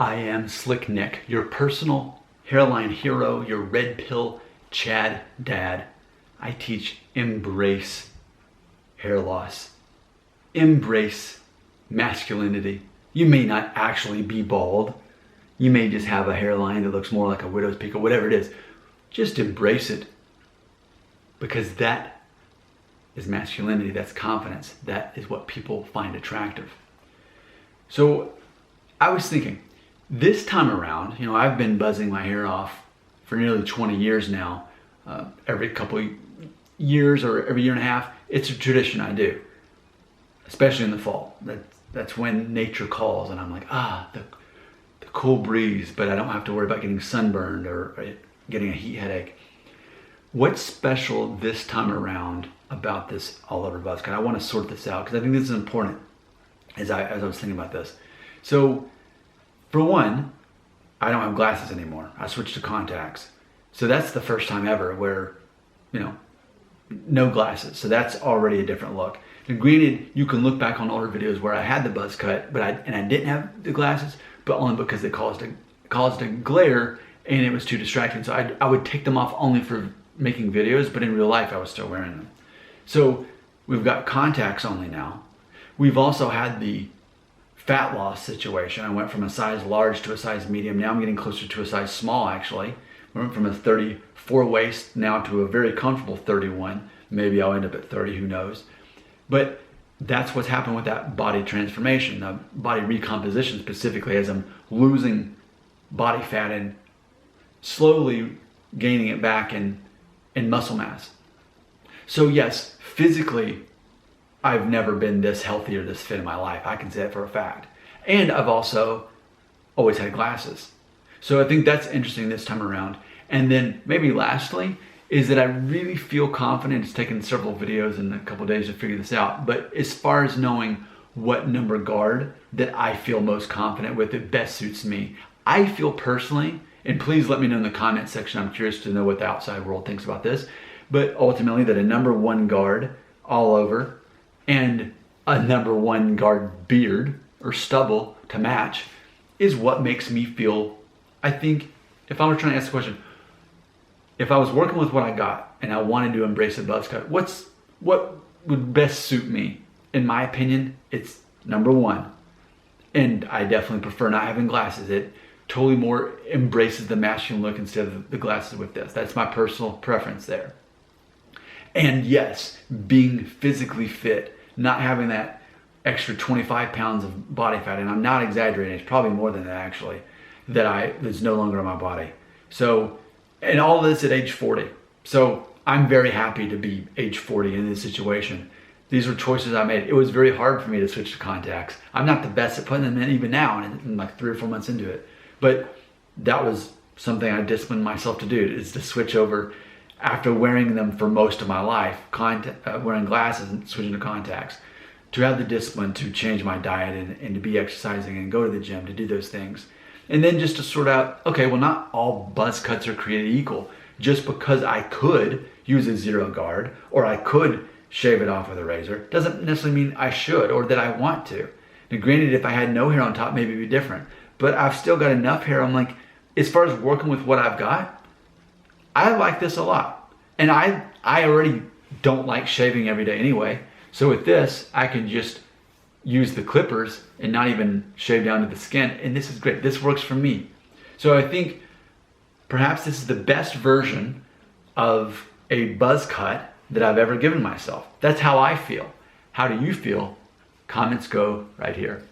I am Slick Nick, your personal hairline hero, your red pill Chad dad. I teach embrace hair loss. Embrace masculinity. You may not actually be bald. You may just have a hairline that looks more like a widow's peak or whatever it is. Just embrace it, because that is masculinity, that's confidence, that is what people find attractive. So I was thinking, this time around, I've been buzzing my hair off for nearly 20 years now. Every couple of years or every year and a half, it's a tradition I do, especially in the fall. That's when nature calls, and I'm like, the cool breeze, but I don't have to worry about getting sunburned or getting a heat headache. What's special this time around about this all-over buzz cut? I want to sort this out because I think this is important as I was thinking about this. So, for one, I don't have glasses anymore. I switched to contacts. So that's the first time ever where, no glasses. So that's already a different look. And granted, you can look back on older videos where I had the buzz cut, but I didn't have the glasses, but only because they caused a glare and it was too distracting. So I would take them off only for making videos, but in real life I was still wearing them. So we've got contacts only now. We've also had the fat loss situation. I went from a size large to a size medium. Now I'm getting closer to a size small, actually. I went from a 34 waist now to a very comfortable 31. Maybe I'll end up at 30, who knows. But that's what's happened with that body transformation, the body recomposition specifically, as I'm losing body fat and slowly gaining it back in muscle mass. So yes, physically, I've never been this healthy or this fit in my life. I can say that for a fact. And I've also always had glasses. So I think that's interesting this time around. And then maybe lastly, is that I really feel confident. It's taken several videos and a couple of days to figure this out. But as far as knowing what number guard that I feel most confident with, it best suits me. I feel personally, and please let me know in the comment section, I'm curious to know what the outside world thinks about this, but ultimately that a number one guard all over and a number one guard beard or stubble to match is what makes me feel, I think, if I were trying to ask the question, if I was working with what I got and I wanted to embrace a buzz cut, what would best suit me? In my opinion, it's number one. And I definitely prefer not having glasses. It totally more embraces the masculine look instead of the glasses with this. That's my personal preference there. And yes, being physically fit, not having that extra 25 pounds of body fat, and I'm not exaggerating, it's probably more than that actually, that's no longer in my body. So, and all this at age 40. So I'm very happy to be age 40 in this situation. These were choices I made. It was very hard for me to switch to contacts. I'm not the best at putting them in even now, and I'm like 3 or 4 months into it. But that was something I disciplined myself to do, is to switch over after wearing them for most of my life, wearing glasses and switching to contacts, to have the discipline to change my diet and to be exercising and go to the gym to do those things. And then just to sort out, okay, well, not all buzz cuts are created equal. Just because I could use a zero guard or I could shave it off with a razor doesn't necessarily mean I should or that I want to. Now, granted, if I had no hair on top, maybe it'd be different. But I've still got enough hair. I'm like, as far as working with what I've got, I like this a lot. And I already don't like shaving every day anyway. So with this, I can just use the clippers and not even shave down to the skin. And this is great. This works for me. So I think perhaps this is the best version of a buzz cut that I've ever given myself. That's how I feel. How do you feel? Comments go right here.